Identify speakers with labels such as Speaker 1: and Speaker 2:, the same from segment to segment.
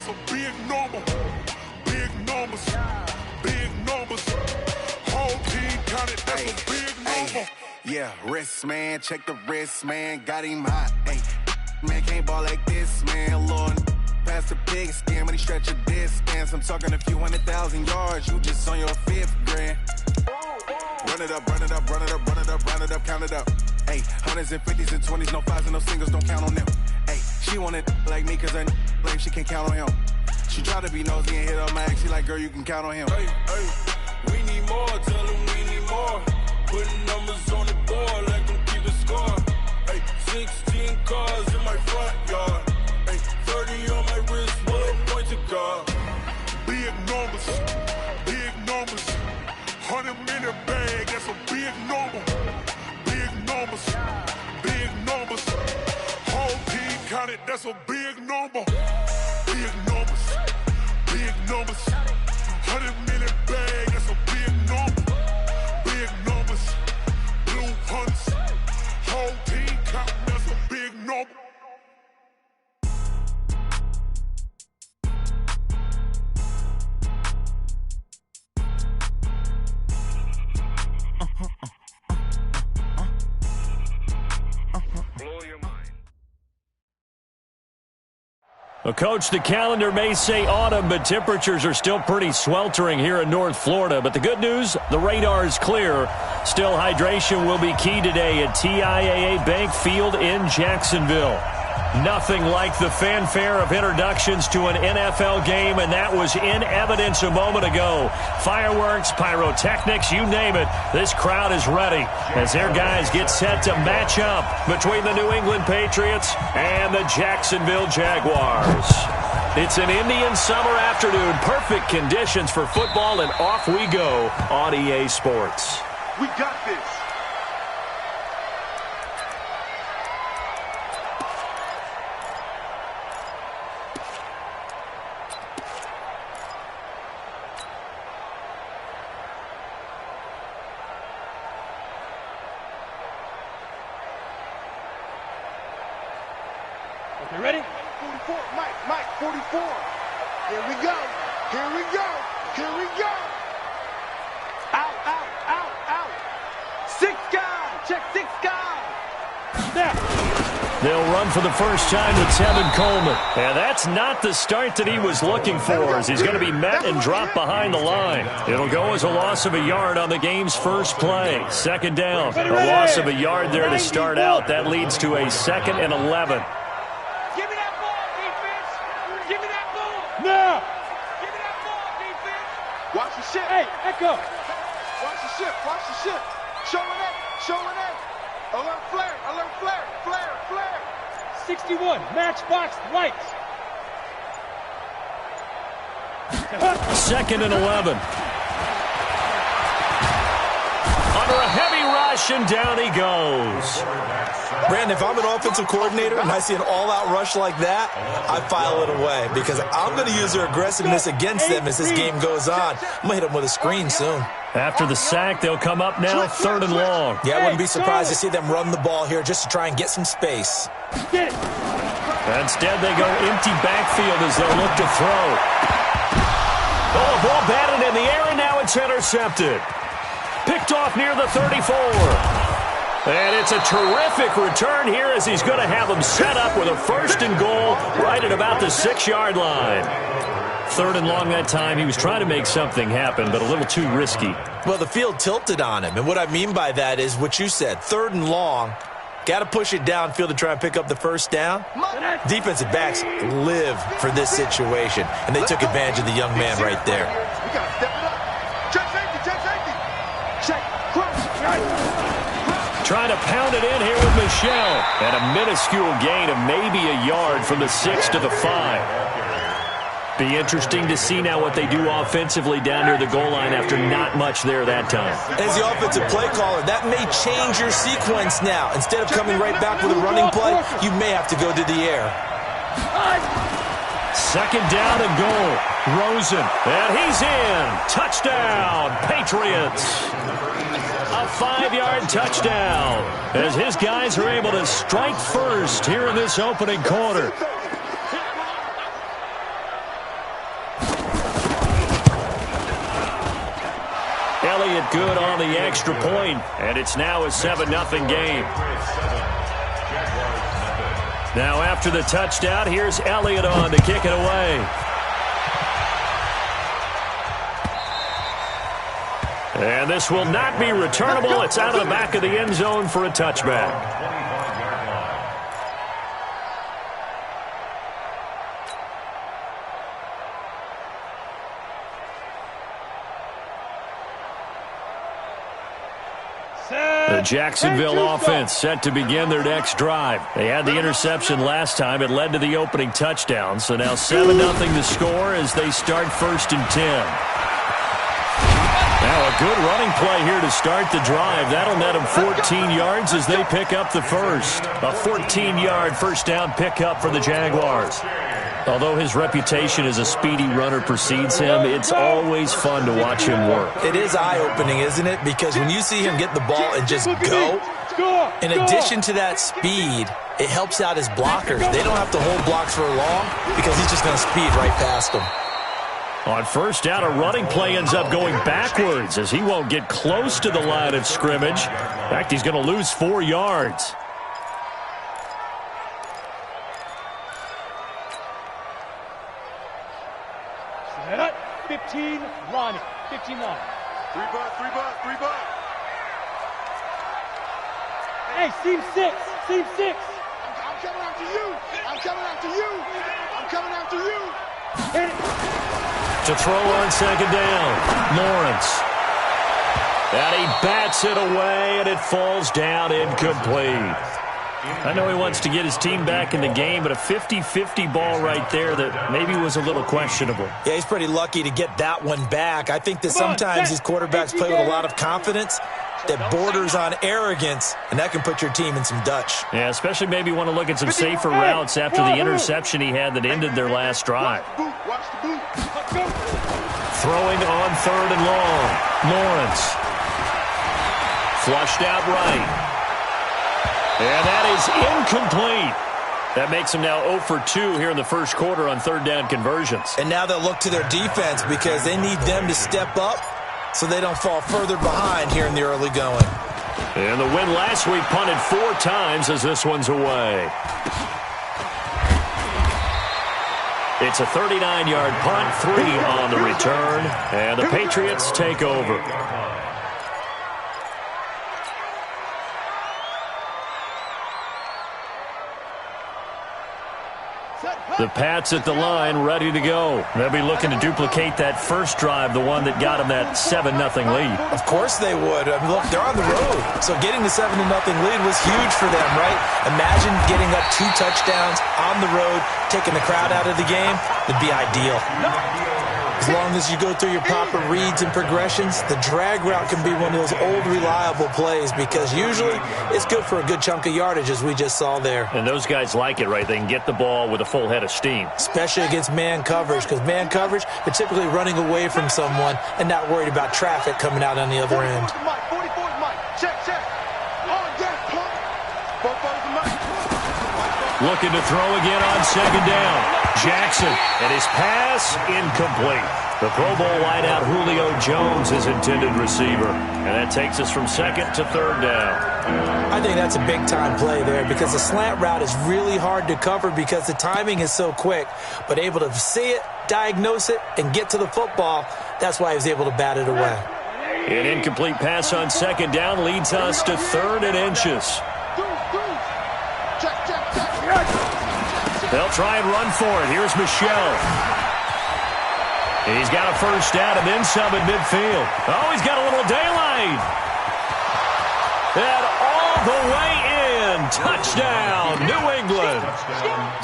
Speaker 1: So big number, big numbers, big numbers. Whole team counted, that's a big number.
Speaker 2: Yeah, wrist, man, check the wrist, man, got him hot. Ay, man, can't ball like this, man, Lord. Past the pig skin when he stretch a distance. I'm talking a few 100,000 yards, you just on your 5th grand. Run it up, run it up, run it up, run it up, run it up, count it up. Ay, hundreds and 50s and 20s, no 5s and no singles, don't count on them. Ay, she want it like me, cause her blame she can't count on him. She try to be nosy and hit up my ex, she like, girl, you can count on him.
Speaker 1: Hey, hey, we need more, tell them we need more. Putting numbers on the board, let them keep a score. Hey, 16 cars in my front yard. Hey, 30 on my wrist, bullet point to guard. Big numbers, big numbers. 100-minute bag, that's a big number. Big numbers, big numbers. Whole team counted, that's a big number. Big numbers, big numbers. 100-minute bag, that's a big number. Big numbers, blue hunts. Whole team counting, that's a big number.
Speaker 3: Well, Coach, the calendar may say autumn, but temperatures are still pretty sweltering here in North Florida. But the good news, the radar is clear. Still, hydration will be key today at TIAA Bank Field in Jacksonville. Nothing like the fanfare of introductions to an NFL game, and that was in evidence a moment ago. Fireworks, pyrotechnics, you name it. This crowd is ready as their guys get set to match up between the New England Patriots and the Jacksonville Jaguars. It's an Indian summer afternoon, perfect conditions for football, and off we go on EA Sports.
Speaker 1: We got this.
Speaker 4: You ready?
Speaker 1: 44, Mike, 44. Here we go. Here we go. Here we go. Out, out, out, out. 6 guys. Check 6 guys.
Speaker 4: Snap.
Speaker 3: They'll run for the first time with Tevin Coleman. And that's not the start that he was looking for, as he's going to be met and dropped behind the line. It'll go as a loss of a yard on the game's first play. Second down. A loss of a yard there to start out. That leads to a 2nd and 11.
Speaker 4: Give me that ball, defense. Give me that ball. No. Give me that ball, defense.
Speaker 1: Watch the shit.
Speaker 4: Hey, echo.
Speaker 1: Watch the shit. Watch the shit. Showing it. Showing it. Alert flare. Alert flare. Flare. Flare.
Speaker 4: 61, matchbox lights.
Speaker 3: 2nd and 11. Under a heavy rush, and down he goes.
Speaker 5: Brandon, if I'm an offensive coordinator and I see an all-out rush like that, I file it away because I'm going to use their aggressiveness against them as this game goes on. I'm going to hit them with a screen soon.
Speaker 3: After the sack, they'll come up now 3rd and long.
Speaker 5: Yeah, I wouldn't be surprised to see them run the ball here just to try and get some space.
Speaker 3: Instead, they go empty backfield as they'll look to throw. Oh, the ball batted in the air, and now it's intercepted. Picked off near the 34. And it's a terrific return here as he's going to have them set up with a 1st and goal right at about the 6-yard line. 3rd and long that time. He was trying to make something happen, but a little too risky.
Speaker 5: Well, the field tilted on him, and what I mean by that is what you said, 3rd and long. Got to push it downfield to try and pick up the 1st down. Defensive backs live for this situation, and they took advantage of the young man right there.
Speaker 1: We got to step it up. Check safety. Check safety. Check.
Speaker 3: Trying to pound it in here with Michelle. And a minuscule gain of maybe a yard from the 6 to the 5. Be interesting to see now what they do offensively down near the goal line after not much there that time.
Speaker 5: As the offensive play caller, that may change your sequence now. Instead of coming right back with a running play, you may have to go to the air.
Speaker 3: 2nd down and goal. Rosen, and he's in. Touchdown, Patriots. A 5-yard touchdown as his guys are able to strike first here in this opening quarter. good on the extra point, and it's now a 7-0 game. Now after the touchdown, here's Elliott on to kick it away. And this will not be returnable. It's out of the back of the end zone for a touchback. The Jacksonville offense set to begin their next drive. They had the interception last time. It led to the opening touchdown. So now 7-0 the score as they start 1st and 10. Now a good running play here to start the drive. That'll net them 14 yards as they pick up the first. A 14-yard first down pickup for the Jaguars. Although his reputation as a speedy runner precedes him, it's always fun to watch him work.
Speaker 5: It is eye-opening, isn't it? Because when you see him get the ball and just go, in addition to that speed, it helps out his blockers. They don't have to hold blocks for long because he's just going to speed right past them.
Speaker 3: On first down, a running play ends up going backwards as he won't get close to the line of scrimmage. In fact, he's going to lose 4 yards.
Speaker 4: Set. 15, Ronnie. 15 line.
Speaker 1: 3 bucks.
Speaker 4: Hey, seam 6. Seam 6.
Speaker 1: I'm coming after you.
Speaker 4: Hit it.
Speaker 3: To throw on second down, Lawrence. And he bats it away, and it falls down incomplete. I know he wants to get his team back in the game, but a 50-50 ball right there that maybe was a little questionable.
Speaker 5: Yeah, he's pretty lucky to get that one back. I think that sometimes these quarterbacks play with a lot of confidence that borders on arrogance, and that can put your team in some Dutch.
Speaker 3: Yeah, especially maybe want to look at some safer routes after the interception he had that ended their last drive. Throwing on 3rd and long. Lawrence. Flushed out right. And that is incomplete. That makes him now 0 for 2 here in the first quarter on 3rd down conversions.
Speaker 5: And now they'll look to their defense because they need them to step up so they don't fall further behind here in the early going.
Speaker 3: And the win last week punted 4 times as this one's away. It's a 39-yard punt, 3 on the return, and the Patriots take over. The Pats at the line, ready to go. They'll be looking to duplicate that first drive, the one that got them that 7-0 lead.
Speaker 5: Of course they would. I mean, look, they're on the road. So getting the 7-0 lead was huge for them, right? Imagine getting up 2 touchdowns on the road, taking the crowd out of the game. It'd be ideal. As long as you go through your proper reads and progressions, the drag route can be one of those old, reliable plays because usually it's good for a good chunk of yardage, as we just saw there.
Speaker 3: And those guys like it, right? They can get the ball with a full head of steam.
Speaker 5: Especially against man coverage, because man coverage, they're typically running away from someone and not worried about traffic coming out on the other end.
Speaker 3: Looking to throw again on second down. Jackson, and his pass incomplete. The Pro Bowl wideout Julio Jones is intended receiver. And that takes us from 2nd to 3rd down.
Speaker 5: I think that's a big-time play there because the slant route is really hard to cover because the timing is so quick. But able to see it, diagnose it, and get to the football, that's why he was able to bat it away.
Speaker 3: An incomplete pass on second down leads us to 3rd and inches. They'll try and run for it. Here's Michelle. He's got a first down and then some at midfield. Oh, he's got a little daylight. And all the way in. Touchdown, New England.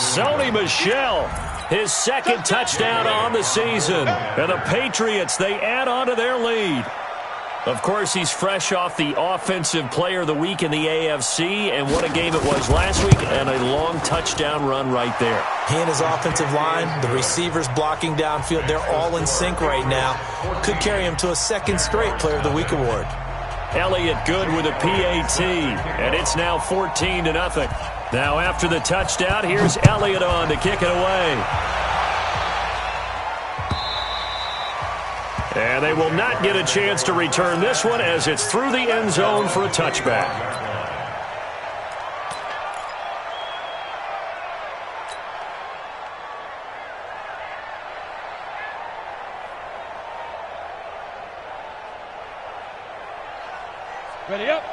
Speaker 3: Sony Michel, his 2nd touchdown on the season. And the Patriots, they add on to their lead. Of course, he's fresh off the Offensive Player of the Week in the AFC, and what a game it was last week, and a long touchdown run right there.
Speaker 5: He and his offensive line, the receivers blocking downfield, they're all in sync right now. Could carry him to a 2nd straight Player of the Week award.
Speaker 3: Elliott good with a PAT, and it's now 14-0. Now after the touchdown, here's Elliott on to kick it away. And they will not get a chance to return this one as it's through the end zone for a touchback.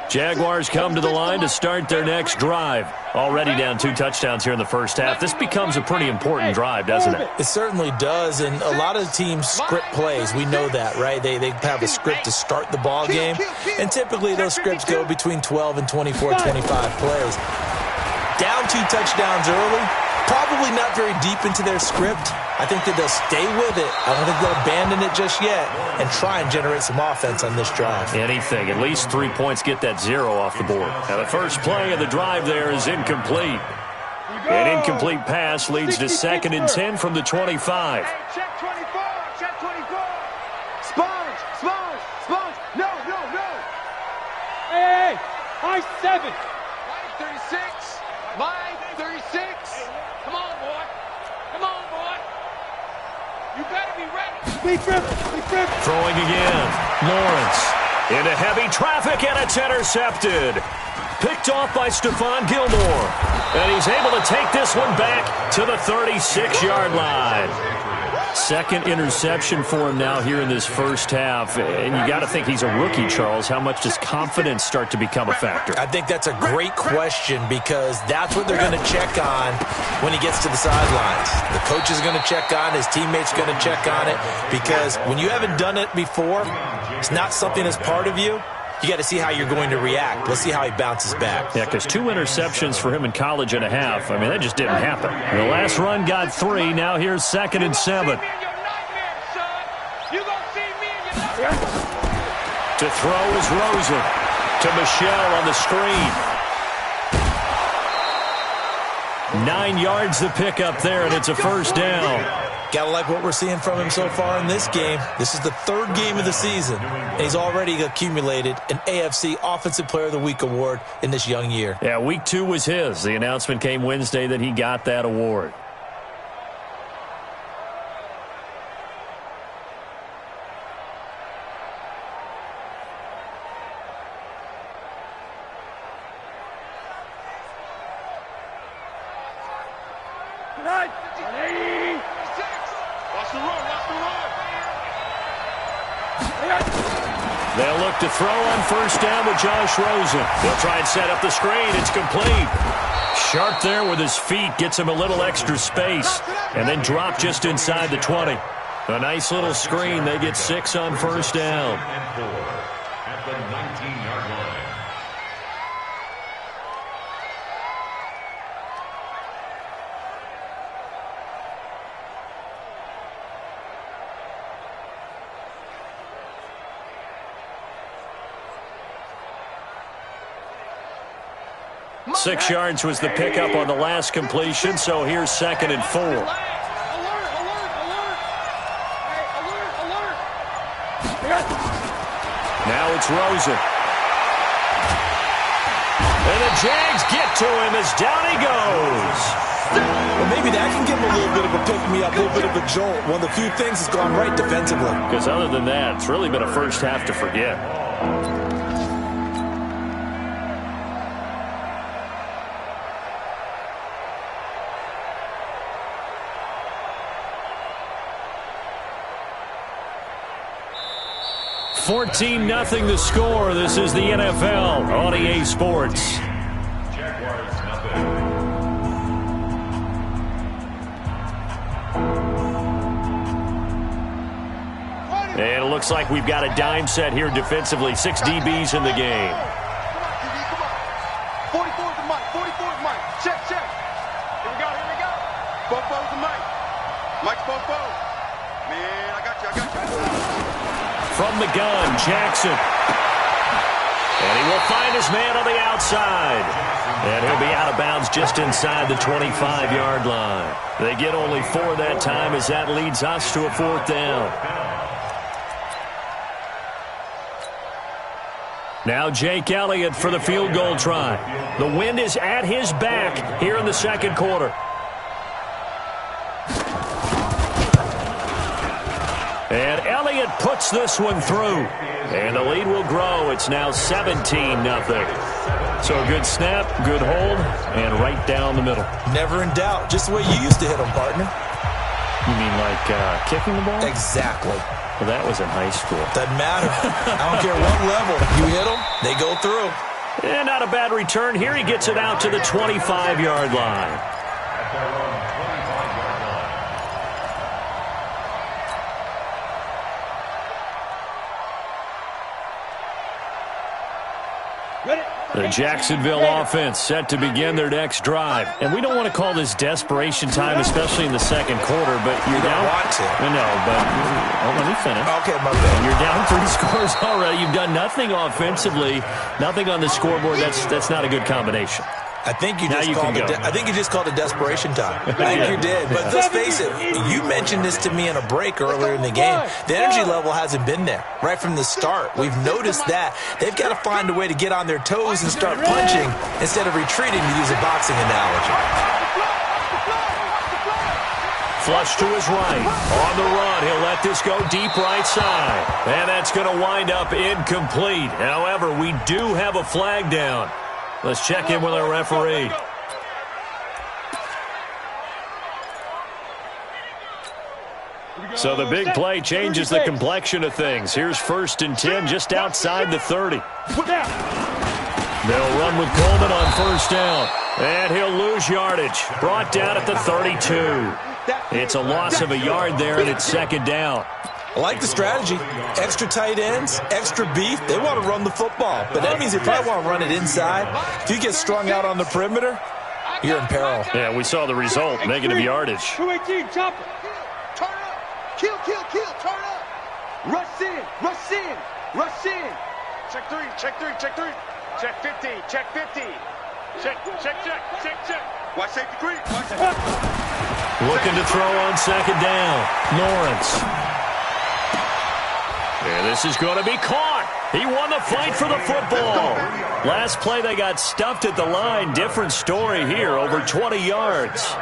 Speaker 3: Jaguars come to the line to start their next drive. Already down 2 touchdowns here in the first half. This becomes a pretty important drive, doesn't it?
Speaker 5: It certainly does, and a lot of teams script plays. We know that, right? They have a script to start the ball game, and typically those scripts go between 12 and 24, 25 plays. Down 2 touchdowns early, probably not very deep into their script. I think that they'll stay with it. I don't think they'll abandon it just yet and try and generate some offense on this drive.
Speaker 3: Anything. At least 3 points, get that 0 off the board. Now the first play of the drive there is incomplete. An incomplete pass leads to 2nd and 10 from the 25.
Speaker 4: Check 24, check 24. Sponge, sponge, sponge. No, no, no. Hey, high 7. Line 36, line 36. Come on, boy. Come on, boy. You better be ready. Big grip, big grip.
Speaker 3: Throwing again. Lawrence into heavy traffic, and it's intercepted. Picked off by Stephon Gilmore. And he's able to take this one back to the 36-yard line. 2nd interception for him now here in this first half. And you got to think he's a rookie, Charles. How much does confidence start to become a factor?
Speaker 5: I think that's a great question because that's what they're going to check on when he gets to the sidelines. The coach is going to check on, his teammates are going to check on it, because when you haven't done it before, it's not something that's part of you. You got to see how you're going to react. Let's see how he bounces back.
Speaker 3: Yeah, because 2 interceptions for him in college and a half. I mean, that just didn't happen. The last run got 3. Now here's 2nd and 7. To throw is Rosen. To Michelle on the screen. 9 yards the pick up there, and it's a first down.
Speaker 5: Gotta like what we're seeing from him so far in this game. This is the 3rd game of the season, and he's already accumulated an AFC Offensive Player of the Week award in this young year.
Speaker 3: Yeah, week 2 was his. The announcement came Wednesday that he got that award. They'll look to throw on first down with Josh Rosen. They'll try and set up the screen. It's complete. Sharp there with his feet. Gets him a little extra space. And then drop just inside the 20. A nice little screen. They get 6 on first down.
Speaker 6: At the 19-yard line.
Speaker 3: Six yards was the pickup on the last completion, so here's 2nd and 4.
Speaker 4: Alert, alert, alert.
Speaker 3: Now it's Rosen. And the Jags get to him as down he goes.
Speaker 5: Well, maybe that can give him a little bit of a pick-me-up, a little bit of a jolt. One of the few things that's gone right defensively.
Speaker 3: Because other than that, it's really been a first half to forget. $14-0 the score. This is the NFL on Ayeeee Sports.
Speaker 6: Jaguars nothing.
Speaker 3: And it looks like we've got a dime set here defensively. 6 DBs in the game.
Speaker 4: Come on, 44 is the mic. 44 is Mike. Check, check. Here we go, here we go. Bofo's the mic. Mike's Bofo. Man, I got you.
Speaker 3: From the gun, Jackson. And he will find his man on the outside. And he'll be out of bounds just inside the 25-yard line. They get only 4 that time as that leads us to a 4th down. Now Jake Elliott for the field goal try. The wind is at his back here in the second quarter. And Elliott puts this one through. And the lead will grow. It's now 17-0. So a good snap, good hold, and right down the middle.
Speaker 5: Never in doubt. Just the way you used to hit them, partner.
Speaker 3: You mean like kicking the ball?
Speaker 5: Exactly.
Speaker 3: Well, that was in high school.
Speaker 5: Doesn't matter. I don't care what level. You hit them, they go through.
Speaker 3: And not a bad return. Here he gets it out to the 25-yard line. The Jacksonville offense set to begin their next drive. And we don't want to call this desperation time, especially in the second quarter, but you're down.
Speaker 5: Want to.
Speaker 3: I know, but let me finish.
Speaker 5: Okay, my bad.
Speaker 3: You're down 3 scores already. You've done nothing offensively, nothing on the scoreboard. That's not a good combination.
Speaker 5: I think you just called it desperation time. I think you did. But let's face it, you mentioned this to me in a break earlier in the game. The energy level hasn't been there right from the start. We've noticed that. They've got to find a way to get on their toes and start punching instead of retreating, to use a boxing analogy.
Speaker 3: Flush to his right. On the run, he'll let this go deep right side. And that's going to wind up incomplete. However, we do have a flag down. Let's check in with our referee. So the big play changes the complexion of things. Here's 1st and 10 just outside the 30. They'll run with Coleman on 1st down. And he'll lose yardage. Brought down at the 32. It's a loss of a yard there, and it's 2nd down.
Speaker 5: I like the strategy. Extra tight ends, extra beef. They want to run the football, but that means they probably want to run it inside. If you get strung out on the perimeter, you're in peril.
Speaker 3: Yeah, we saw the result, negative yardage.
Speaker 4: 218, chopper. Turn up. Kill, turn up. Rush in. Check 3. Check 50, check 50. Check. Watch safety creep.
Speaker 3: Looking to throw on 2nd down. Lawrence. Yeah, this is going to be caught. He won the fight for the football. Last play, they got stuffed at the line. Different story here, over 20 yards.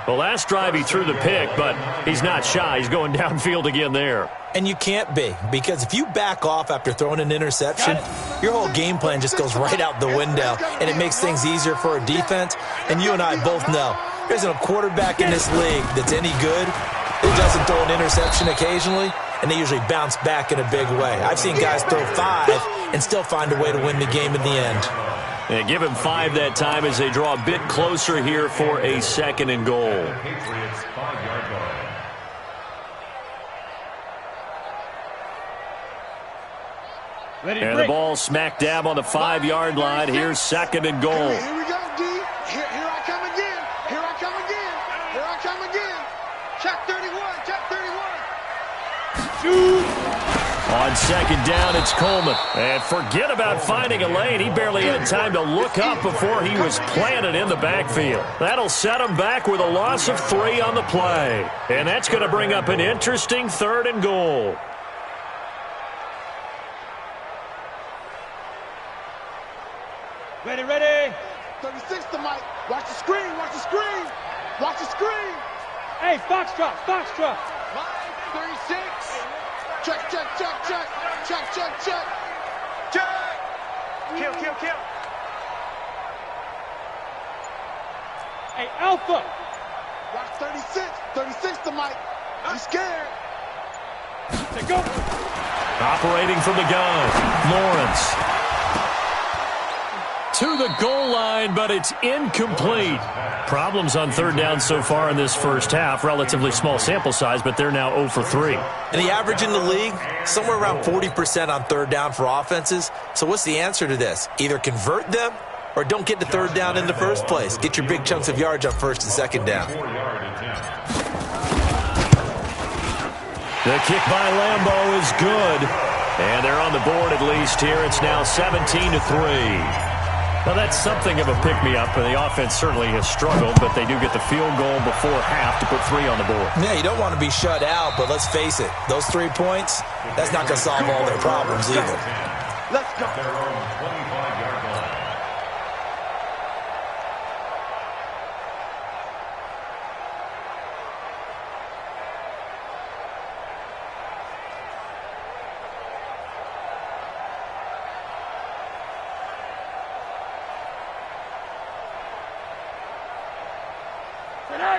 Speaker 3: Well, last drive he threw the pick, but he's not shy. He's going downfield again there.
Speaker 5: And you can't be, because if you back off after throwing an interception, your whole game plan just goes right out the window, and it makes things easier for a defense. And you and I both know there isn't a quarterback in this league that's any good that doesn't throw an interception occasionally, and they usually bounce back in a big way. I've seen guys throw 5 and still find a way to win the game in the end.
Speaker 3: And give him 5 that time as they draw a bit closer here for a 2nd and goal.
Speaker 6: Patriots 5-yard line.
Speaker 3: And the ball smack dab on the 5-yard line. Here's 2nd and goal.
Speaker 4: Here we go, D. Here I come again. Check 31. Shoot.
Speaker 3: On 2nd down, it's Coleman. And forget about finding a lane. He barely had time to look up before he was planted in the backfield. That'll set him back with a loss of 3 on the play. And that's going to bring up an interesting 3rd and goal.
Speaker 4: Ready. 36 to Mike. Watch the screen. Hey, Foxtrot. Line 36. Check. Kill. Hey, Alpha. Watch 36 to Mike. I'm scared. Go.
Speaker 3: Operating from the gun, Lawrence. To the goal line, but it's incomplete. Problems on 3rd down so far in this first half. Relatively small sample size, but they're now 0 for 3.
Speaker 5: And the average in the league, somewhere around 40% on 3rd down for offenses. So what's the answer to this? Either convert them or don't get to 3rd down in the first place. Get your big chunks of yards on 1st and 2nd down.
Speaker 3: The kick by Lambeau is good. And they're on the board at least here. It's now 17-3. Well, that's something of a pick-me-up. The offense certainly has struggled, but they do get the field goal before half to put 3 on the board.
Speaker 5: Yeah, you don't want to be shut out, but let's face it. Those 3 points, that's not going to solve all their problems either.
Speaker 4: Let's go.
Speaker 6: Their own 25-yard line.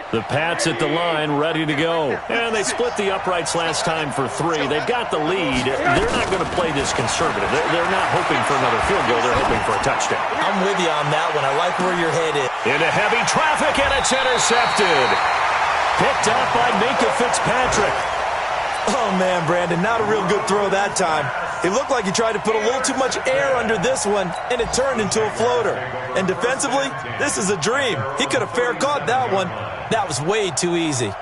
Speaker 3: The Pats at the line, ready to go. And they split the uprights last time for 3. They've got the lead. They're not going to play this conservative. They're not hoping for another field goal. They're hoping for a touchdown.
Speaker 5: I'm with you on that one. I like where your head is.
Speaker 3: Into heavy traffic, and it's intercepted. Picked up by Minka Fitzpatrick.
Speaker 5: Oh, man, Brandon, not a real good throw that time. It looked like he tried to put a little too much air under this one, and it turned into a floater. And defensively, this is a dream. He could have fair caught that one. That was way too easy.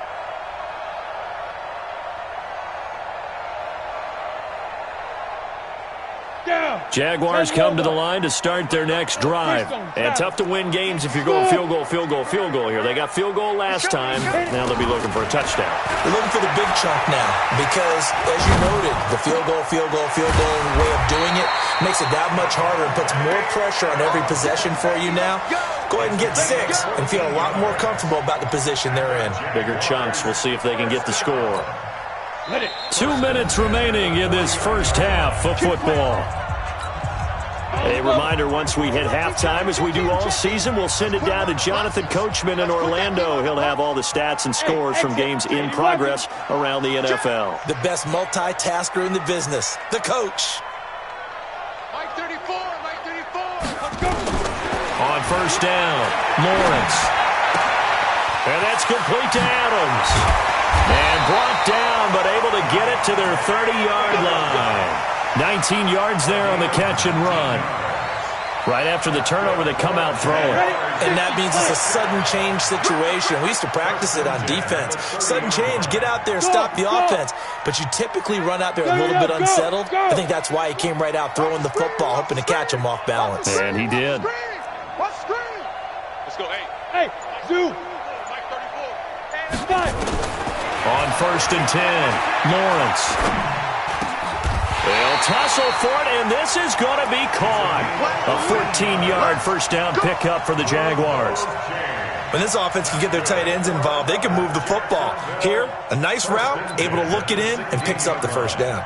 Speaker 3: Jaguars come to the line to start their next drive. And tough to win games if you're going field goal, field goal, field goal here. They got field goal last time. Now they'll be looking for a touchdown.
Speaker 5: They're looking for the big chunk now because, as you noted, the field goal way of doing it makes it that much harder and puts more pressure on every possession for you now. Go ahead and get 6 and feel a lot more comfortable about the position they're in.
Speaker 3: Bigger chunks. We'll see if they can get the score. 2 minutes remaining in this first half of football. A reminder, once we hit halftime, as we do all season, we'll send it down to Jonathan Coachman in Orlando. He'll have all the stats and scores from games in progress around the NFL.
Speaker 5: The best multitasker in the business, the coach.
Speaker 4: Mike 34, Mike 34. Let's go.
Speaker 3: On first down, Lawrence. And that's complete to Adams. And brought down, but able to get it to their 30-yard line. 19 yards there on the catch and run. Right after the turnover, they come out throwing.
Speaker 5: And that means it's a sudden change situation. We used to practice it on defense. Sudden change, get out there, stop the offense. But you typically run out there a little bit unsettled. I think that's why he came right out throwing the football, hoping to catch him off balance.
Speaker 3: And he did.
Speaker 4: Let's go, hey, Zoo. Mike 34.
Speaker 3: On first and 10, Lawrence. They'll tussle for it, and this is going to be caught. A 14-yard first down pickup for the Jaguars.
Speaker 5: When this offense can get their tight ends involved, they can move the football. Here, a nice route, able to look it in, and picks up the first down.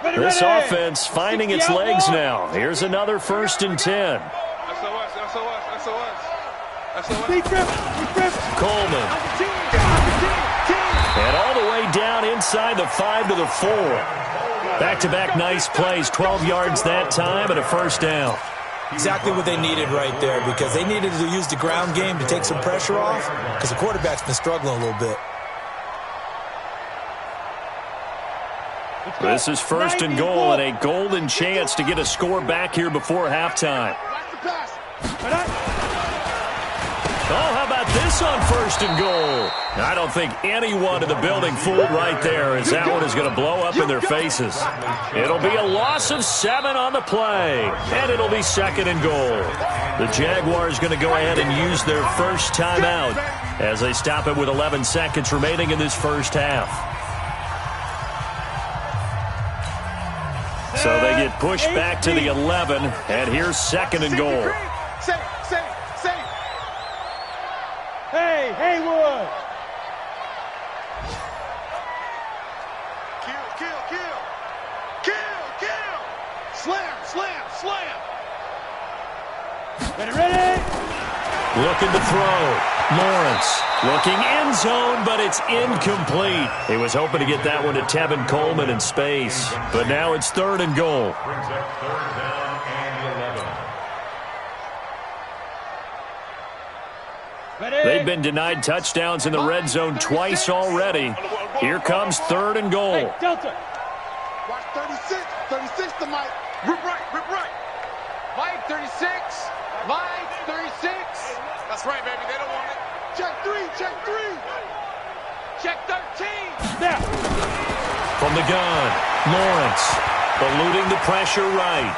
Speaker 3: This offense finding its legs now. Here's another first and 10. Coleman. And all the way down inside the 5 to the 4. Back-to-back nice plays, 12 yards that time and a first down.
Speaker 5: Exactly what they needed right there because they needed to use the ground game to take some pressure off because the quarterback's been struggling a little bit.
Speaker 3: This is first and goal and a golden chance to get a score back here before halftime. Oh, how about this on first and goal? I don't think anyone in the building fooled right there as that one is going to blow up in their faces. It'll be a loss of 7 on the play, and it'll be second and goal. The Jaguars going to go ahead and use their first timeout as they stop it with 11 seconds remaining in this first half. So they get pushed back to the 11, and here's second and goal.
Speaker 4: Hey, Haywood! Kill! Slam! Ready?
Speaker 3: Looking to throw. Lawrence looking end zone, but it's incomplete. He was hoping to get that one to Tevin Coleman in space, but now it's third and goal.
Speaker 6: Brings up third down and 11.
Speaker 3: They've been denied touchdowns in the red zone twice already. Here comes third and goal.
Speaker 4: Hey, Delta. Watch 36 to Mike. Rip right. Mike 36. Mike 36. That's right, baby. They don't want it. Check 3. Check 13. Now.
Speaker 3: From the gun, Lawrence eluding the pressure right.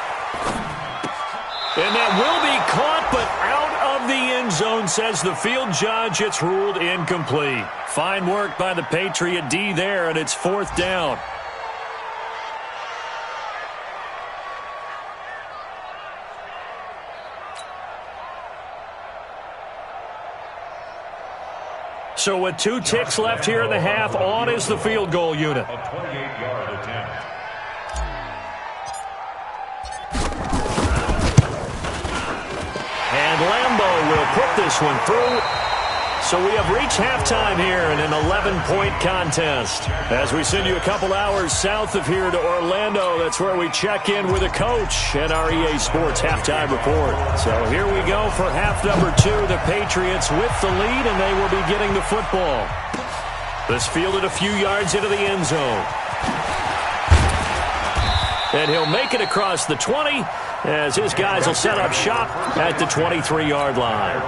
Speaker 3: And that will be caught, but out of the end zone, says the field judge. It's ruled incomplete. Fine work by the Patriot D there, and it's fourth down. So with 2 ticks left here in the half, on is the field goal unit.
Speaker 6: A 28-yard attempt.
Speaker 3: And Lambeau will put this one through. So we have reached halftime here in an 11-point contest. As we send you a couple hours south of here to Orlando, that's where we check in with a coach and our EA Sports halftime report. So here we go for half number 2. The Patriots with the lead, and they will be getting the football. This fielded a few yards into the end zone. And he'll make it across the 20 as his guys will set up shop at the 23-yard line.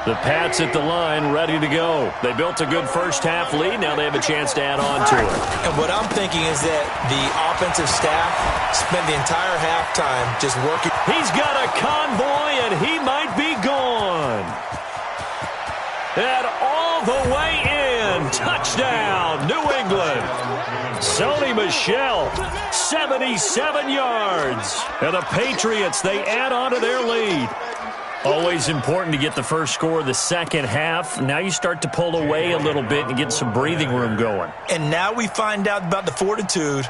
Speaker 3: The Pats at the line, ready to go. They built a good first-half lead. Now they have a chance to add on to it.
Speaker 5: And what I'm thinking is that the offensive staff spent the entire halftime just working.
Speaker 3: He's got a convoy, and he might be gone. And all the way in. Touchdown, New England. Sony Michel, 77 yards. And the Patriots, they add on to their lead. Always important to get the first score of the second half. Now you start to pull away a little bit and get some breathing room going.
Speaker 5: And now we find out about the fortitude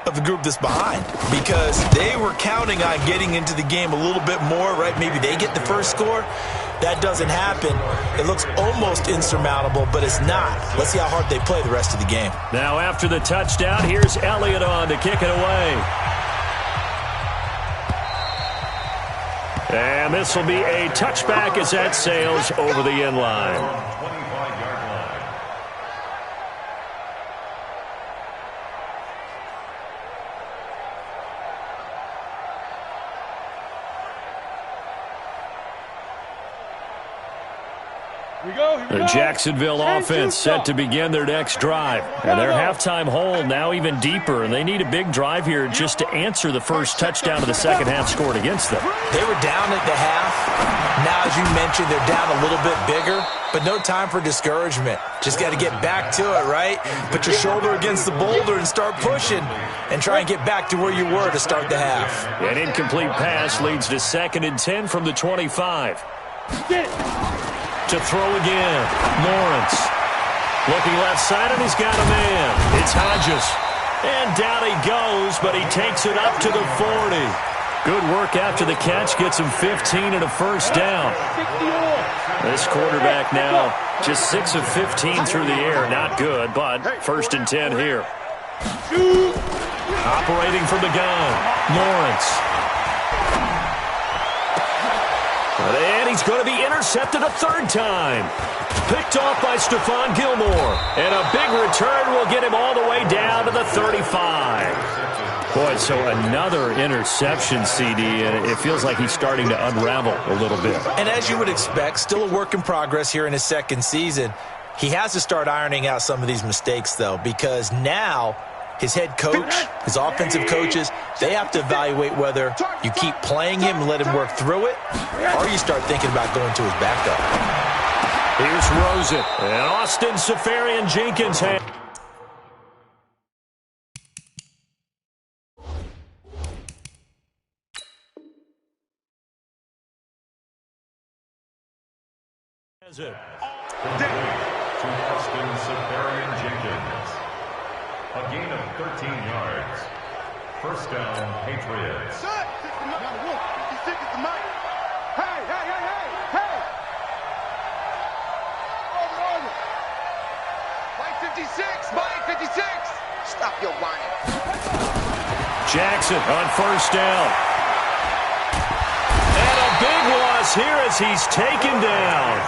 Speaker 5: of the group that's behind, because they were counting on getting into the game a little bit more, right? Maybe they get the first score. That doesn't happen. It looks almost insurmountable, but it's not. Let's see how hard they play the rest of the game.
Speaker 3: Now after the touchdown, here's Elliott on to kick it away. And this will be a touchback as that sails over the end line.
Speaker 6: 25-yard line.
Speaker 3: The Jacksonville offense set to begin their next drive. And their halftime hole now even deeper, and they need a big drive here just to answer the first touchdown of the second half scored against them.
Speaker 5: They were down at the half. Now, as you mentioned, they're down a little bit bigger, but no time for discouragement. Just got to get back to it, right? Put your shoulder against the boulder and start pushing and try and get back to where you were to start the half.
Speaker 3: An incomplete pass leads to 2nd and 10 from the 25. To throw again, Lawrence. Looking left side, and he's got a man. It's Hodges. And down he goes, but he takes it up to the 40. Good work after the catch, gets him 15 and a first down. This quarterback now just 6 of 15 through the air. Not good, but 1st and 10 here. Operating from the gun, Lawrence. And he's going to be intercepted a 3rd time. Picked off by Stephon Gilmore. And a big return will get him all the way down to the 35. Boy, so another interception, CD, and it feels like he's starting to unravel a little bit.
Speaker 5: And as you would expect, still a work in progress here in his 2nd season. He has to start ironing out some of these mistakes, though, because now his head coach, his offensive coaches, they have to evaluate whether you keep playing him and let him work through it, or you start thinking about going to his backup.
Speaker 3: Here's Rosen, and Austin Seferian-Jenkins. Has it.
Speaker 6: To Austin Seferian-Jenkins. A gain of 13 yards. First down, Patriots.
Speaker 4: Hey, hey, hey, hey, hey! Over. Mike 56, Mike 56! Stop your whining.
Speaker 3: Jackson on 1st down. And a big loss here as he's taken down.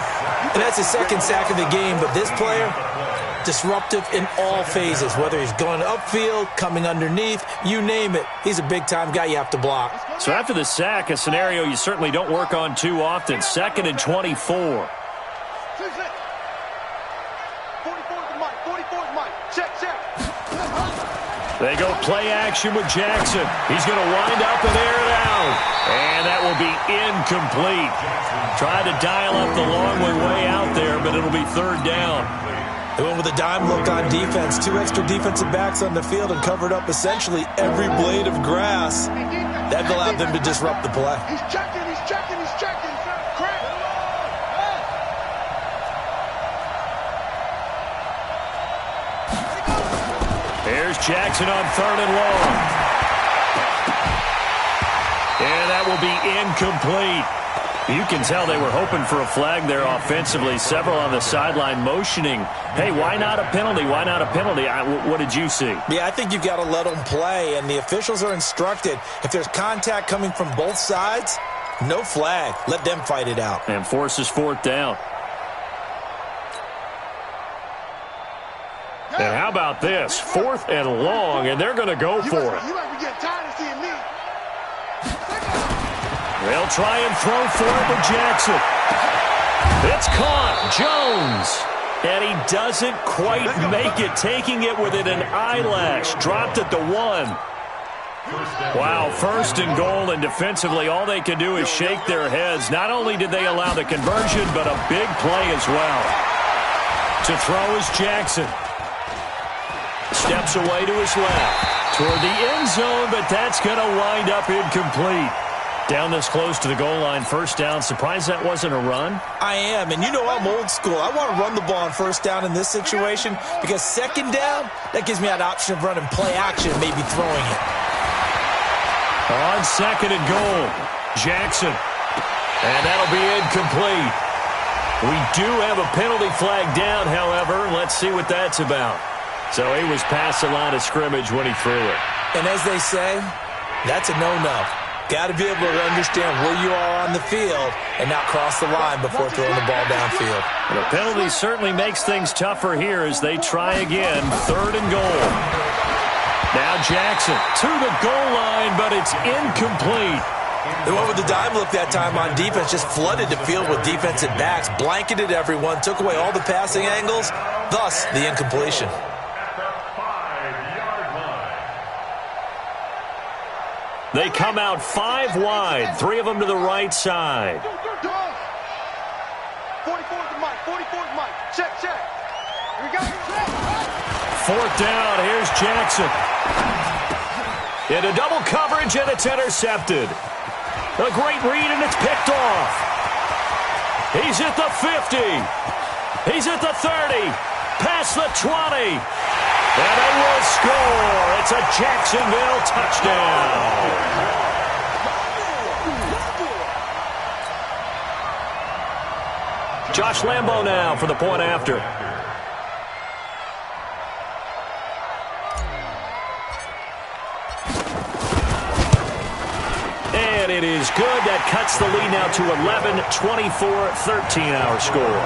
Speaker 5: And that's his 2nd sack of the game, but this player, disruptive in all phases, whether he's going upfield, coming underneath, you name it. He's a big-time guy you have to block.
Speaker 3: So after the sack, a scenario you certainly don't work on too often. 2nd and 24.
Speaker 4: 44 to Mike, 44 to Mike. Check.
Speaker 3: They go play action with Jackson. He's going to wind up and air it out. And that will be incomplete. Tried to dial up the long way out there, but it'll be 3rd down.
Speaker 5: They went with a dime look on defense. 2 extra defensive backs on the field and covered up essentially every blade of grass. That allowed them to disrupt the play.
Speaker 4: He's checking. Crack.
Speaker 3: Here's Jackson on 3rd and long. will be incomplete. You can tell they were hoping for a flag there offensively. Several on the sideline motioning, hey, why not a penalty? Why not a penalty? What did you see?
Speaker 5: Yeah, I think you've got to let them play, and the officials are instructed. If there's contact coming from both sides, no flag. Let them fight it out.
Speaker 3: And forces fourth down. And how about this? 4th and long, and they're going to go for it.
Speaker 4: You might be getting tired of seeing me.
Speaker 3: They'll try and throw for it with Jackson. It's caught. Jones. And he doesn't quite make it, taking it within an eyelash. Dropped at the 1. Wow, 1st and goal, and defensively all they can do is shake their heads. Not only did they allow the conversion, but a big play as well. To throw is Jackson. Steps away to his left. Toward the end zone, but that's going to wind up incomplete. Down this close to the goal line, 1st down. Surprised that wasn't a run?
Speaker 5: I am, and you know I'm old school. I want to run the ball on 1st down in this situation because 2nd down, that gives me that option of running play action, maybe throwing it.
Speaker 3: On 2nd and goal, Jackson. And that'll be incomplete. We do have a penalty flag down, however. Let's see what that's about. So he was past the line of scrimmage when he threw it.
Speaker 5: And as they say, that's a no-no. Got to be able to understand where you are on the field and not cross the line before throwing the ball downfield.
Speaker 3: And a penalty certainly makes things tougher here as they try again. 3rd and goal. Now Jackson to the goal line, but it's incomplete.
Speaker 5: They went with the dime look that time on defense, just flooded the field with defensive backs, blanketed everyone, took away all the passing angles, thus the incompletion.
Speaker 3: They come out 5 wide, 3 of them to the right side.
Speaker 4: 44's the mic, 44's mic. Check. Here we go.
Speaker 3: 4th down, here's Jackson. Into double coverage, and it's intercepted. A great read, and it's picked off. He's at the 50. He's at the 30. Past the 20. And they will score. It's a Jacksonville touchdown. Josh Lambo now for the point after. And it is good. That cuts the lead now to 11, 24, 13 our score.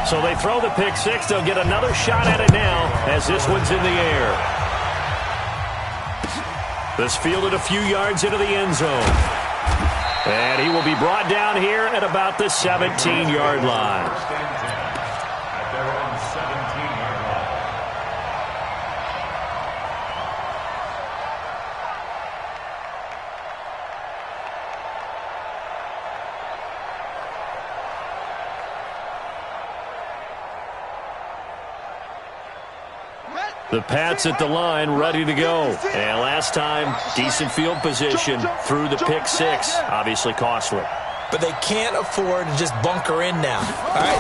Speaker 3: So they throw the pick 6. They'll get another shot at it now as this one's in the air. This fielded a few yards into the end zone. And he will be brought down here at about the 17-yard line. The Pats at the line, ready to go. And last time, decent field position through the pick 6. Obviously costly.
Speaker 5: But they can't afford to just bunker in now. All right,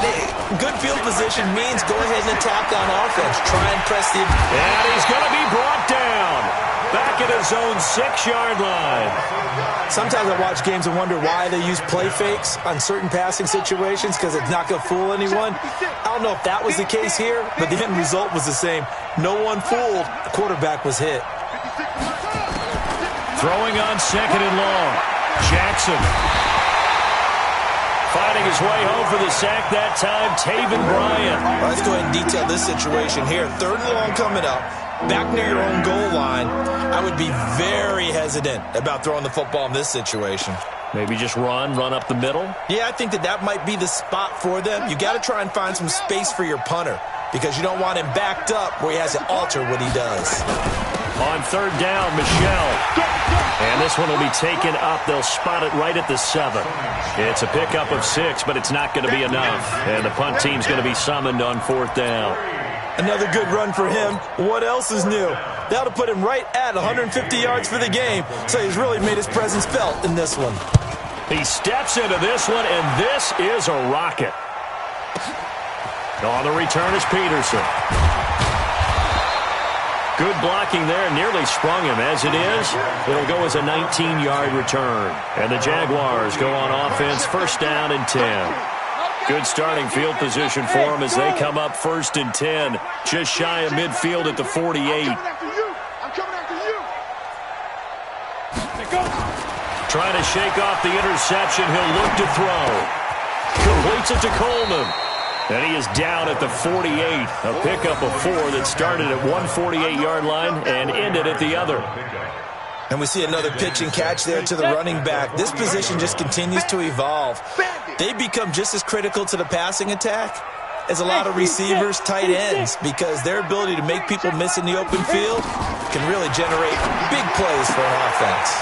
Speaker 5: good field position means go ahead and attack on offense. Try and press the...
Speaker 3: And he's going to be brought down. Back at his own 6-yard line.
Speaker 5: Sometimes I watch games and wonder why they use play fakes on certain passing situations because it's not going to fool anyone. I don't know if that was the case here, but the end result was the same. No one fooled. The quarterback was hit.
Speaker 3: Throwing on 2nd and long. Jackson. Fighting his way home for the sack that time, Taven Bryan.
Speaker 5: Let's go ahead and detail this situation here. 3rd and long coming up. Back near your own goal line. I would be very hesitant about throwing the football in this situation.
Speaker 3: Maybe just run up the middle?
Speaker 5: Yeah, I think that might be the spot for them. You got to try and find some space for your punter because you don't want him backed up where he has to alter what he does.
Speaker 3: On 3rd down, Michelle. And this one will be taken up. They'll spot it right at the 7. It's a pickup of 6, but it's not going to be enough. And the punt team's going to be summoned on 4th down.
Speaker 5: Another good run for him. What else is new? That'll put him right at 150 yards for the game. So he's really made his presence felt in this one.
Speaker 3: He steps into this one, and this is a rocket. On the return is Peterson. Good blocking there, nearly sprung him. As it is, it'll go as a 19-yard return. And the Jaguars go on offense, first down and 10. Good starting field position for them as they come up first and 10, just shy of midfield at the 48.
Speaker 4: I'm coming after you.
Speaker 3: Trying to shake off the interception. He'll look to throw. Completes it to Coleman. And he is down at the 48. A pickup of 4 that started at one 48-yard line and ended at the other.
Speaker 5: And we see another pitch and catch there to the running back. This position just continues to evolve. They become just as critical to the passing attack as a lot of receivers, tight ends, because their ability to make people miss in the open field can really generate big plays for an offense.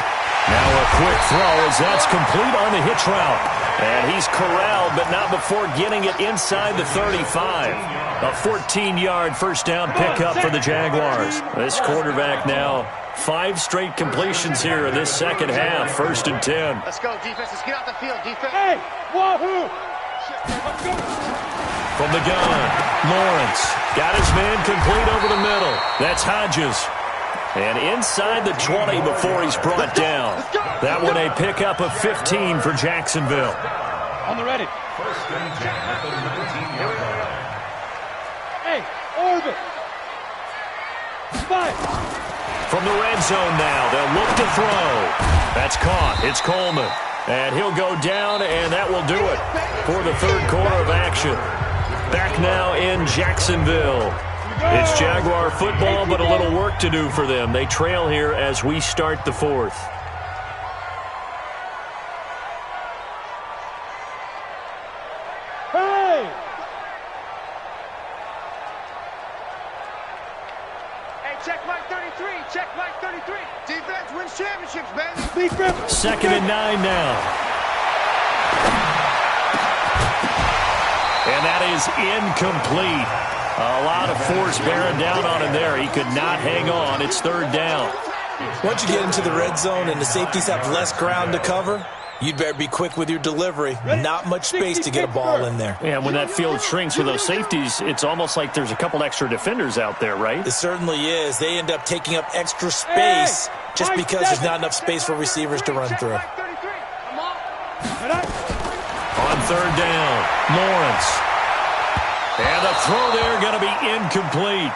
Speaker 3: Now a quick throw as that's complete on the hitch route. And he's corralled, but not before getting it inside the 35. A 14-yard first down pickup for the Jaguars. This quarterback now 5 straight completions here in this second half. First and 10.
Speaker 4: Let's go, defense. Let's get out the field, defense. Hey, wahoo!
Speaker 3: From the gun, Lawrence got his man complete over the middle. That's Hodges. And inside the 20 before he's brought down. That one a pickup of 15 for Jacksonville.
Speaker 4: On the ready.
Speaker 6: First and 10 at the 19-yard line.
Speaker 4: Hey, orbit. 5.
Speaker 3: From the red zone now, they'll look to throw. That's caught. It's Coleman. And he'll go down, and that will do it for the third quarter of action. Back now in Jacksonville. It's Jaguar football, but a little work to do for them. They trail here as we start the fourth.
Speaker 4: Hey! Hey, check Mike 33. Check Mike 33. Defense wins championships, man.
Speaker 3: Second and 9 now. And that is incomplete. A lot of force bearing down on him there. He could not hang on. It's third down.
Speaker 5: Once you get into the red zone and the safeties have less ground to cover, you'd better be quick with your delivery. Not much space to get a ball in there.
Speaker 3: Yeah, when that field shrinks with those safeties, it's almost like there's a couple extra defenders out there, right?
Speaker 5: It certainly is. They end up taking up extra space just because there's not enough space for receivers to run through.
Speaker 3: On third down, Lawrence. And the throw there going to be incomplete.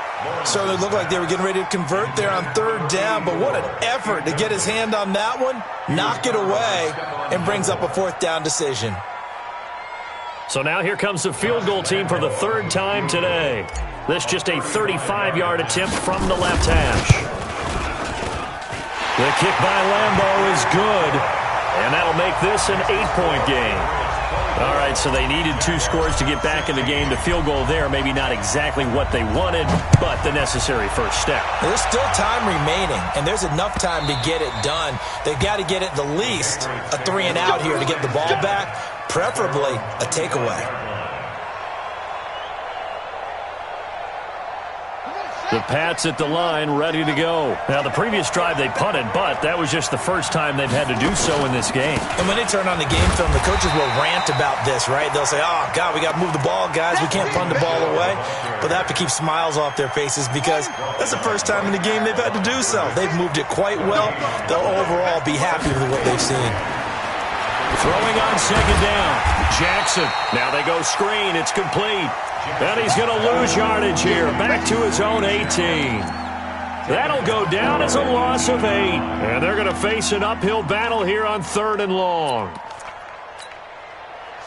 Speaker 5: Certainly looked like they were getting ready to convert there on third down, but what an effort to get his hand on that one, knock it away, and brings up a fourth down decision.
Speaker 3: So now here comes the field goal team for the third time today. This just a 35-yard attempt from the left hash. The kick by Lambeau is good, and that'll make this an 8-point game. All right, so they needed 2 scores to get back in the game. The field goal there, maybe not exactly what they wanted, but the necessary first step.
Speaker 5: There's still time remaining, and there's enough time to get it done. They've got to get at the least a 3-and-out here to get the ball back, preferably a takeaway.
Speaker 3: The Pats at the line, ready to go. Now, the previous drive they punted, but that was just the first time they've had to do so in this game.
Speaker 5: And when they turn on the game film, the coaches will rant about this, right? They'll say, oh, God, we got to move the ball, guys. We can't punt the ball away. But they have to keep smiles off their faces because that's the first time in the game they've had to do so. They've moved it quite well. They'll overall be happy with what they've seen.
Speaker 3: Throwing on second down. Jackson. Now they go screen. It's complete. And he's going to lose yardage here. Back to his own 18. That'll go down as a loss of 8. And they're going to face an uphill battle here on third and long.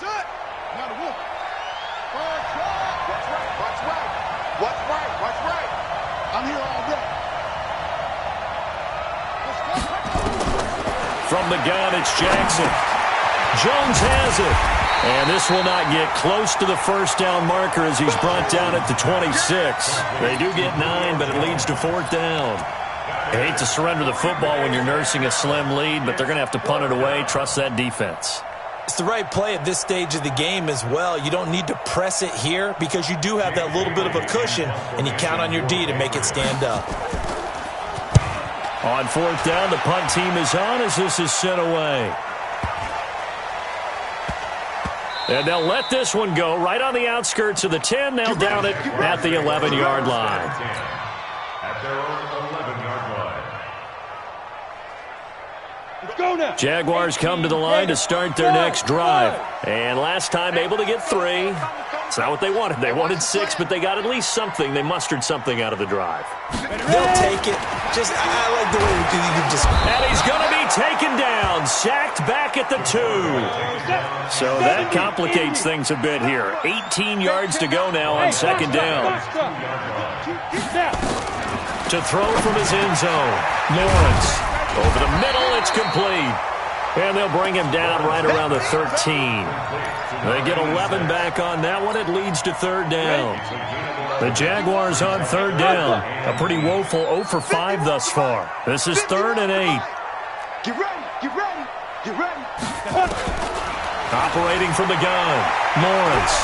Speaker 4: Set. Now the wolf. Watch right. Watch right. Watch right. Watch right. I'm here all day.
Speaker 3: From the gun, it's Jackson. Jones has it. And this will not get close to the first down marker as he's brought down at the 26. They do get 9, but it leads to fourth down. I hate to surrender the football when you're nursing a slim lead, but they're going to have to punt it away. Trust that defense.
Speaker 5: It's the right play at this stage of the game as well. You don't need to press it here because you do have that little bit of a cushion, and you count on your D to make it stand up.
Speaker 3: On fourth down, the punt team is on as this is sent away. And they'll let this one go right on the outskirts of the 10. They'll down it at the 11-yard line.
Speaker 6: At their own
Speaker 3: Jaguars come to the line to start their next drive. And last time able to get 3. It's not what they wanted. They wanted 6, but they got at least something. They mustered something out of the drive.
Speaker 5: They'll take it. I like the way you just...
Speaker 3: And he's going to be taken down. Sacked back at the 2. So that complicates things a bit here. 18 yards to go now on second down. To throw from his end zone. Lawrence. Over the middle, it's complete. And they'll bring him down right around the 13. They get 11 back on that one. It leads to third down. The Jaguars on third down. A pretty woeful 0 for 5 thus far. This is 3rd and 8.
Speaker 4: Get ready, get ready, get ready.
Speaker 3: Operating from the gun, Lawrence.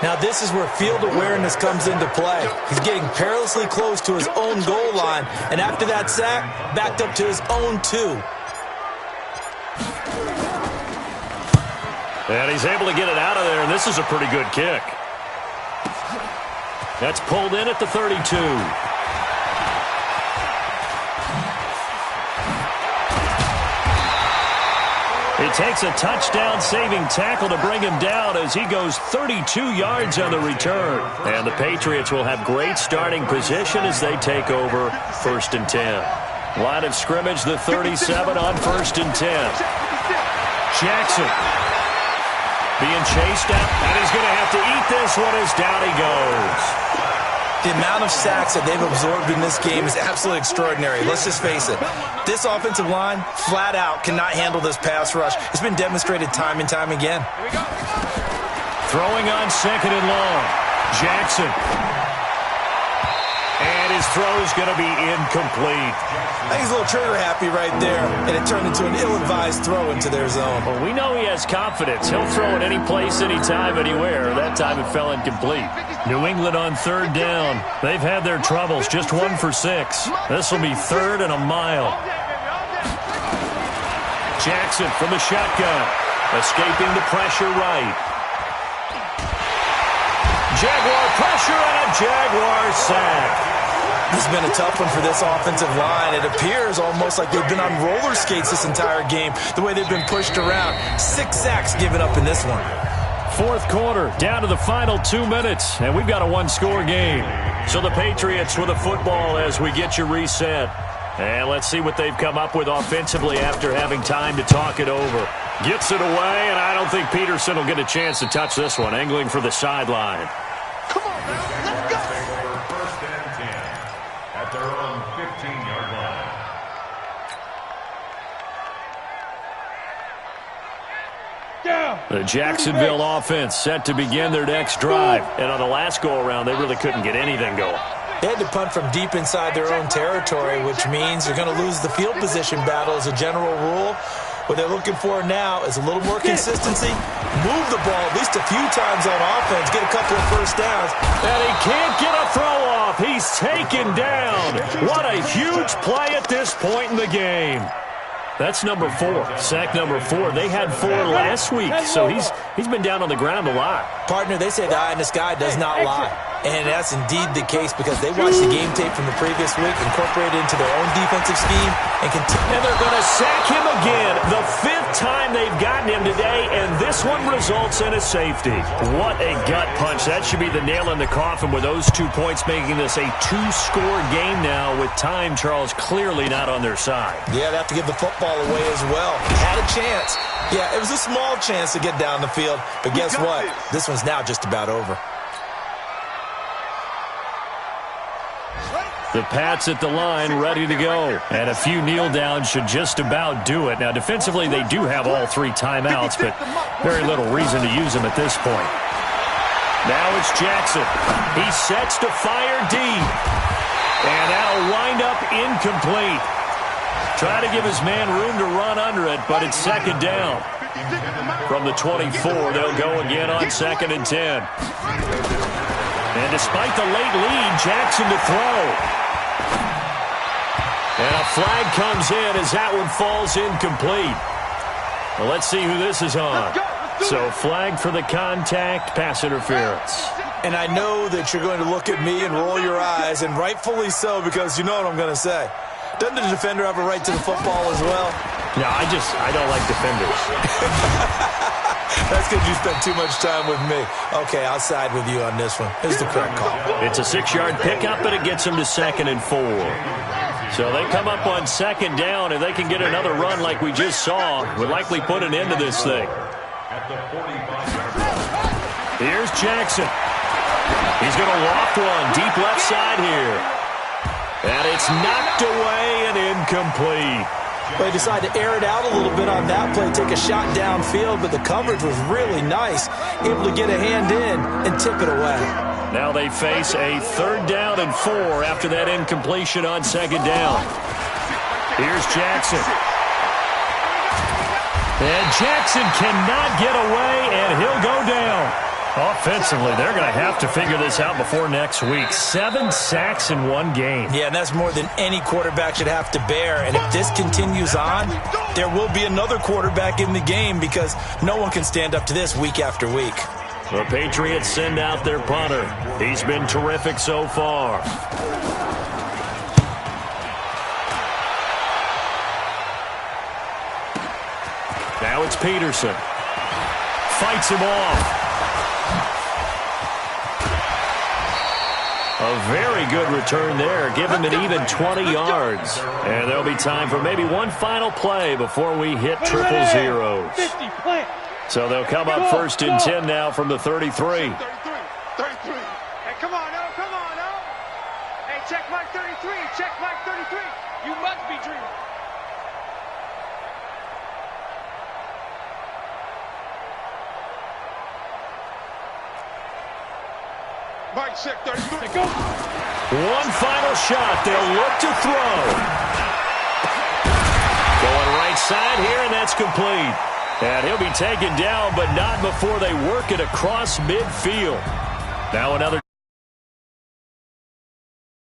Speaker 5: Now this is where field awareness comes into play. He's getting perilously close to his own goal line, and after that sack, backed up to his own 2.
Speaker 3: And he's able to get it out of there, and this is a pretty good kick. That's pulled in at the 32. It takes a touchdown-saving tackle to bring him down as he goes 32 yards on the return. And the Patriots will have great starting position as they take over 1st and 10. Line of scrimmage, the 37 on 1st and 10. Jackson being chased out, and he's going to have to eat this one as down he goes.
Speaker 5: The amount of sacks that they've absorbed in this game is absolutely extraordinary. Let's just face it. This offensive line, flat out, cannot handle this pass rush. It's been demonstrated time and time again.
Speaker 3: Throwing on 2nd and long. Jackson. And his throw is going to be incomplete.
Speaker 5: I think he's a little trigger happy right there, and it turned into an ill-advised throw into their zone.
Speaker 3: Well, we know he has confidence. He'll throw it any place, anytime, anywhere. That time it fell incomplete. New England on third down. They've had their troubles. Just 1 for 6. This will be 3rd and a mile. Jackson from the shotgun. Escaping the pressure right. Jaguar pressure and a Jaguar sack.
Speaker 5: This has been a tough one for this offensive line. It appears almost like they've been on roller skates this entire game, the way they've been pushed around. 6 sacks given up in this one.
Speaker 3: 4th quarter, down to the final 2 minutes, and we've got a 1-score game. So the Patriots with the football as we get you reset. And let's see what they've come up with offensively after having time to talk it over. Gets it away, and I don't think Peterson will get a chance to touch this one, angling for the sideline.
Speaker 4: Come on, man, let's go.
Speaker 6: First and 10 at their own 15-yard line.
Speaker 3: The Jacksonville offense set to begin their next drive. And on the last go-around, they really couldn't get anything going.
Speaker 5: They had to punt from deep inside their own territory, which means they're going to lose the field position battle as a general rule. What they're looking for now is a little more consistency, move the ball at least a few times on offense, get a couple of first downs.
Speaker 3: And he can't get a throw off. He's taken down. What a huge play at this point in the game. That's number 4, sack number 4. They had 4 last week, so he's been down on the ground a lot.
Speaker 5: Partner, they say the eye in the sky does not lie. And that's indeed the case because they watched the game tape from the previous week, incorporated into their own defensive scheme, and continue.
Speaker 3: And they're going to sack him again. The 5th time they've gotten him today, and this one results in a safety. What a gut punch. That should be the nail in the coffin with those 2 points, making this a 2-score game now with time, Charles, clearly not on their side.
Speaker 5: Yeah, they have to give the football away as well. Had a chance. Yeah, it was a small chance to get down the field, but guess what? This one's now just about over.
Speaker 3: The Pats at the line, ready to go. And a few kneel downs should just about do it. Now, defensively, they do have all 3 timeouts, but very little reason to use them at this point. Now it's Jackson. He sets to fire deep. And that'll wind up incomplete. Try to give his man room to run under it, but it's 2nd down. From the 24, they'll go again on 2nd and 10. And despite the late lead, Jackson to throw. And a flag comes in as that one falls incomplete. Well, let's see who this is on. So flag for the contact, pass interference.
Speaker 5: And I know that you're going to look at me and roll your eyes, and rightfully so, because you know what I'm going to say. Doesn't the defender have a right to the football as well?
Speaker 3: No, I don't like defenders.
Speaker 5: That's because you spent too much time with me. Okay, I'll side with you on this one. Here's the correct call.
Speaker 3: It's a 6-yard pickup, and it gets them to 2nd and 4. So they come up on 2nd down, and they can get another run like we just saw. Would likely put an end to this thing. Here's Jackson. He's going to loft one deep left side here. And it's knocked away and incomplete.
Speaker 5: They decided to air it out a little bit on that play, take a shot downfield, but the coverage was really nice, able to get a hand in and tip it away.
Speaker 3: Now they face a 3rd down and 4 after that incompletion on 2nd down. Here's Jackson. And Jackson cannot get away, and he'll go down. Offensively, they're going to have to figure this out before next week. 7 sacks in one game.
Speaker 5: Yeah, and that's more than any quarterback should have to bear. And if this continues on, there will be another quarterback in the game because no one can stand up to this week after week.
Speaker 3: The Patriots send out their punter. He's been terrific so far. Now it's Peterson. Fights him off. A very good return there. Give him an even 20 yards. And there'll be time for maybe one final play before we hit triple zeros. So they'll come up 1st and 10 now from the 33.
Speaker 4: 33. Hey, come on, no, come on, no. Hey, check Mike 33. Check Mike 33. You must be dreaming. Mike, check 33. Go.
Speaker 3: One final shot. They'll look to throw. Going right side here, and that's complete. And he'll be taken down, but not before they work it across midfield. Now another